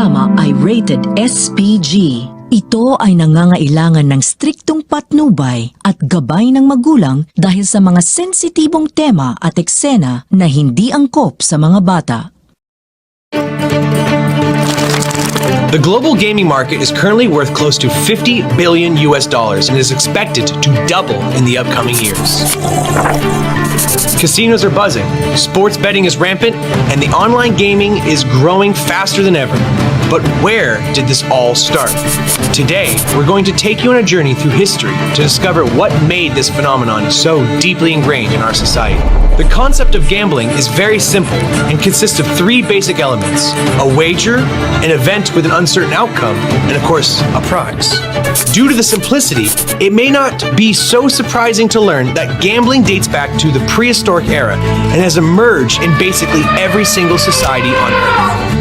programa ay rated SPG. Ito ay nangangailangan ng striktong patnubay at gabay ng magulang dahil sa mga sensitibong tema at eksena na hindi angkop sa mga bata. The global gaming market is currently worth close to $50 billion and is expected to double in the upcoming years. Casinos are buzzing, sports betting is rampant, and the online gaming is growing faster than ever. But where did this all start? Today, we're going to take you on a journey through history to discover what made this phenomenon so deeply ingrained in our society. The concept of gambling is very simple and consists of three basic elements: a wager, an event with an uncertain outcome, and of course, a prize. Due to the simplicity, it may not be so surprising to learn that gambling dates back to the prehistoric era and has emerged in basically every single society on Earth.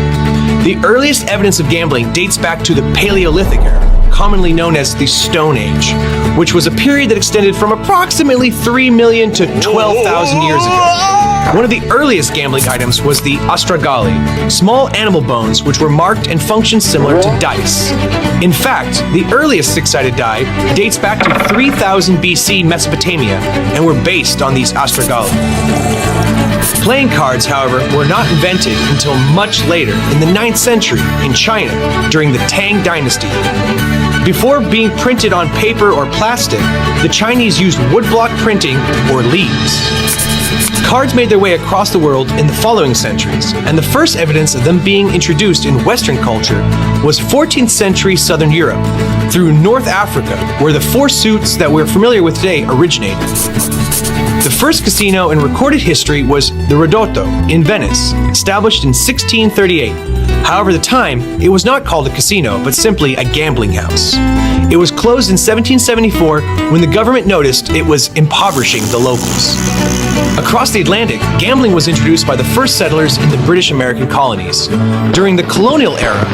The earliest evidence of gambling dates back to the Paleolithic era, commonly known as the Stone Age, which was a period that extended from approximately 3 million to 12,000 years ago. One of the earliest gambling items was the ostragali, small animal bones which were marked and functioned similar to dice. In fact, the earliest six-sided die dates back to 3000 BC Mesopotamia and were based on these ostragali. Playing cards, however, were not invented until much later in the 9th century in China during the Tang Dynasty. Before being printed on paper or plastic, the Chinese used woodblock printing or leaves. Cards made their way across the world in the following centuries, and the first evidence of them being introduced in Western culture was 14th century Southern Europe, through North Africa, where the four suits that we're familiar with today originated. The first casino in recorded history was the Ridotto in Venice, established in 1638. However, at the time, it was not called a casino, but simply a gambling house. It was closed in 1774 when the government noticed it was impoverishing the locals. Across the Atlantic, gambling was introduced by the first settlers in the British American colonies. During the colonial era,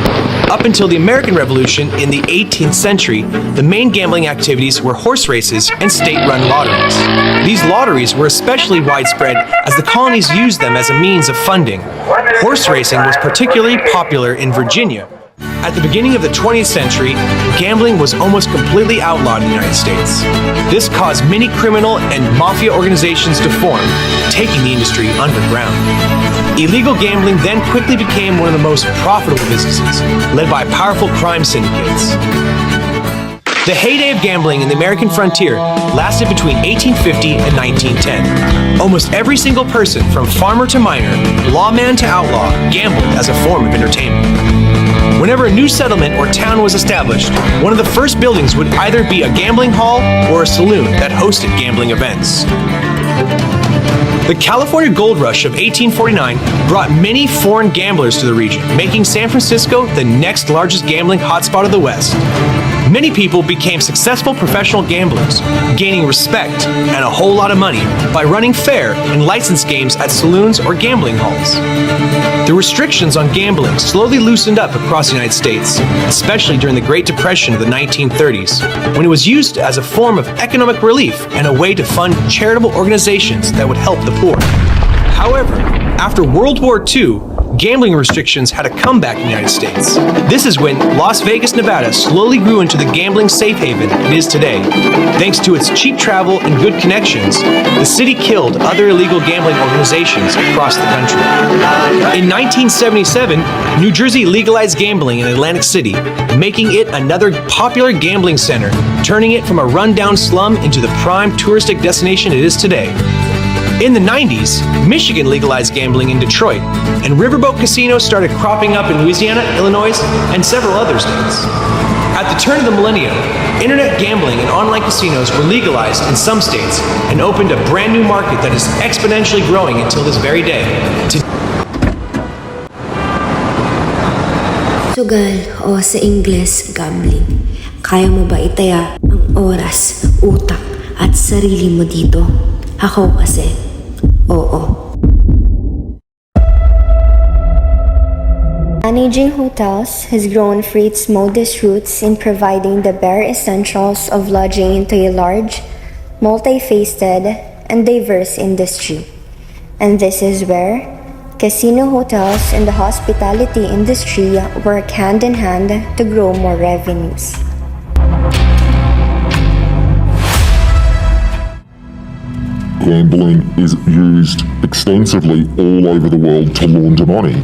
up until the American Revolution in the 18th century, the main gambling activities were horse races and state-run lotteries. These lotteries were especially widespread as the colonies used them as a means of funding. Horse racing was particularly popular in Virginia. At the beginning of the 20th century, gambling was almost completely outlawed in the United States. This caused many criminal and mafia organizations to form, taking the industry underground. Illegal gambling then quickly became one of the most profitable businesses, led by powerful crime syndicates. The heyday of gambling in the American frontier lasted between 1850 and 1910. Almost every single person, from farmer to miner, lawman to outlaw, gambled as a form of entertainment. Whenever a new settlement or town was established, one of the first buildings would either be a gambling hall or a saloon that hosted gambling events. The California Gold Rush of 1849 brought many foreign gamblers to the region, making San Francisco the next largest gambling hotspot of the West. Many people became successful professional gamblers, gaining respect and a whole lot of money by running fair and license games at saloons or gambling halls. The restrictions on gambling slowly loosened up across the United States, especially during the Great Depression of the 1930s, when it was used as a form of economic relief and a way to fund charitable organizations that would help the poor. However, after World War II, gambling restrictions had a comeback in the United States. This is when Las Vegas, Nevada slowly grew into the gambling safe haven it is today. Thanks to its cheap travel and good connections, the city killed other illegal gambling organizations across the country. In 1977, New Jersey legalized gambling in Atlantic City, making it another popular gambling center, turning it from a rundown slum into the prime touristic destination it is today. In the 90s, Michigan legalized gambling in Detroit, and riverboat casinos started cropping up in Louisiana, Illinois, and several other states. At the turn of the millennium, internet gambling and online casinos were legalized in some states and opened a brand new market that is exponentially growing until this very day. Sugal o sa Ingles, gambling. Kaya mo ba itaya ang oras, utak at sarili mo dito? Ako kasi, oo. Managing hotels has grown for its modest roots in providing the bare essentials of lodging into a large, multifaceted, and diverse industry. And this is where Casino hotels and the hospitality industry work hand in hand to grow more revenues. Gambling is used extensively all over the world to launder money.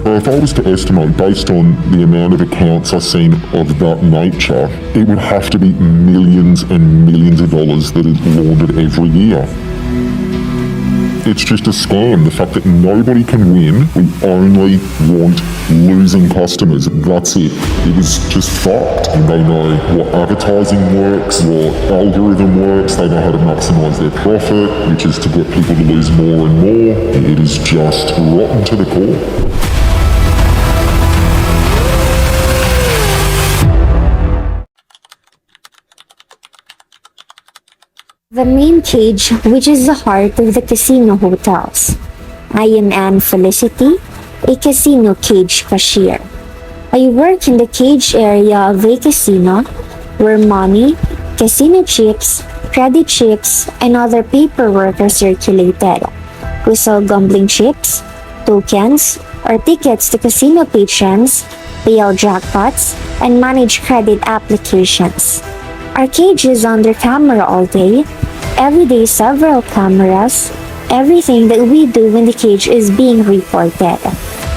If I was to estimate based on the amount of accounts I've seen of that nature, it would have to be millions and millions of dollars that is laundered every year. It's just a scam, the fact that nobody can win, we only want losing customers, that's it. It is just fucked. And they know what advertising works, what algorithm works, they know how to maximise their profit, which is to get people to lose more and more. It is just rotten to the core. The main cage, which is the heart of the casino hotels. I am Anne Felicity, a casino cage cashier. I work in the cage area of a casino where money, casino chips, credit chips, and other paperwork are circulated. We sell gambling chips, tokens, or tickets to casino patrons, pay out jackpots, and manage credit applications. Our cage is under camera all day. Every day, several cameras. Everything that we do in the cage is being reported.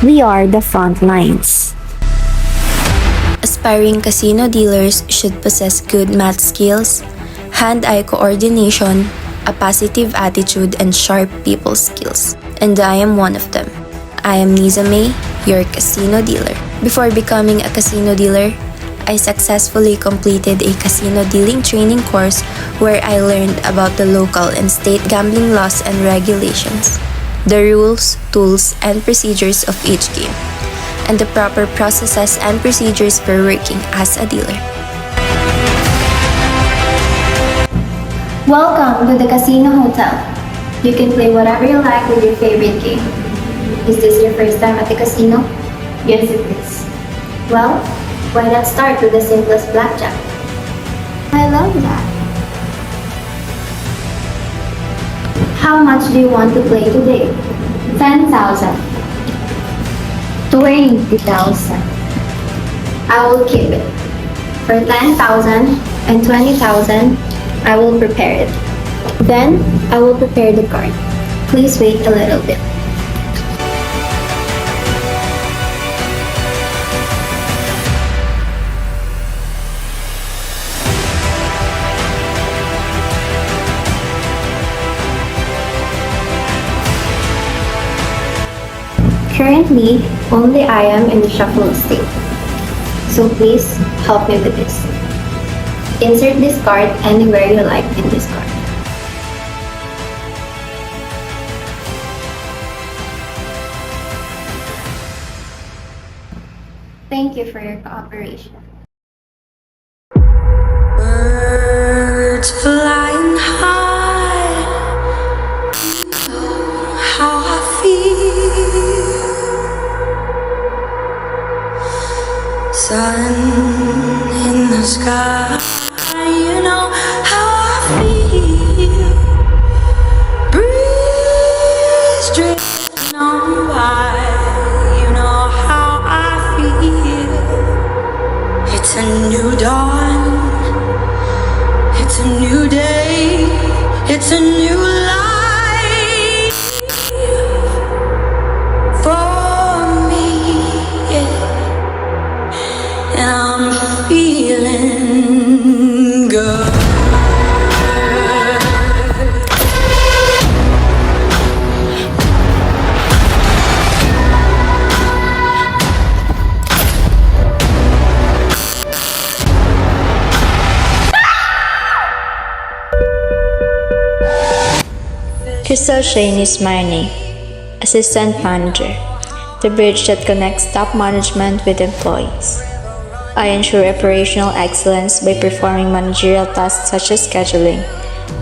We are the front lines. Aspiring casino dealers should possess good math skills, hand-eye coordination, a positive attitude, and sharp people skills. And I am one of them. I am Niza May, your casino dealer. Before becoming a casino dealer, I successfully completed a casino dealing training course where I learned about the local and state gambling laws and regulations, the rules, tools, and procedures of each game, and the proper processes and procedures for working as a dealer. Welcome to the Casino Hotel. You can play whatever you like with your favorite game. Is this your first time at the casino? Yes, it is. Well, why not start with the simplest blackjack? I love that. How much do you want to play today? 10,000. 20,000. I will keep it. For 10,000 and 20,000, I will prepare it. Then, I will prepare the card. Please wait a little bit. Currently, only I am in the shuffle state. So please help me with this. Insert this card anywhere you like in this card. Thank you for your cooperation. Birds flying high, how I feel. Sun in the sky, you know how I feel. Breeze drifting on by, you know how I feel. It's a new dawn, it's a new day, it's a new life for me, yeah. And I'm feeling good. Crystal Shane is my name, Assistant Manager, the bridge that connects top management with employees. I ensure operational excellence by performing managerial tasks such as scheduling,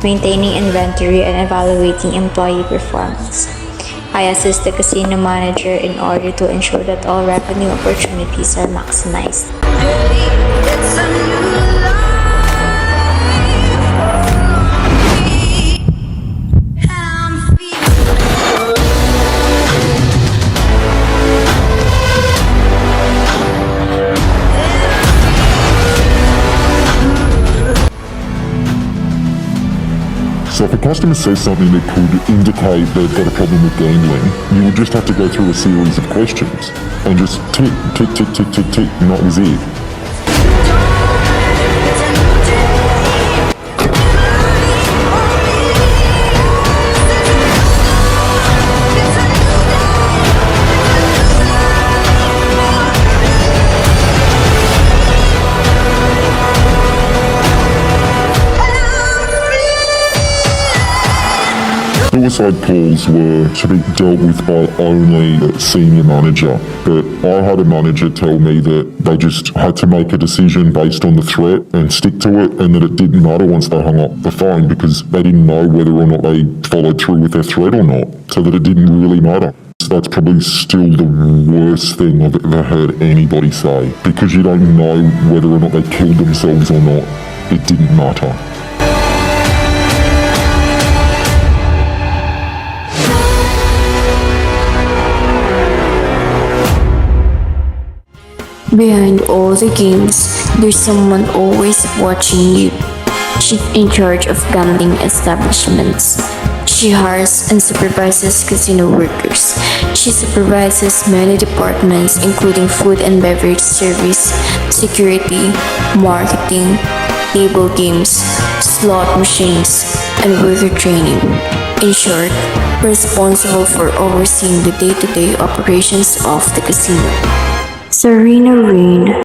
maintaining inventory, and evaluating employee performance. I assist the casino manager in order to ensure that all revenue opportunities are maximized. It's a new life. I'm feeling good. So if a customer says something that could indicate they've got a problem with gambling, you would just have to go through a series of questions and just tick, tick, tick, tick, tick, tick, and that was it. Suicide calls were to be dealt with by only the senior manager, but I had a manager tell me that they just had to make a decision based on the threat and stick to it, and that it didn't matter once they hung up the phone because they didn't know whether or not they followed through with their threat or not, so that it didn't really matter. So that's probably still the worst thing I've ever heard anybody say, because you don't know whether or not they killed themselves or not. It didn't matter. Behind all the games, there's someone always watching you. She's in charge of gambling establishments. She hires and supervises casino workers. She supervises many departments including food and beverage service, security, marketing, table games, slot machines, and worker training. In short, responsible for overseeing the day-to-day operations of the casino. Serena Rain,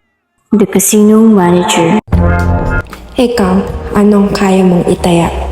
the casino manager. Ikaw, anong kaya mong itaya?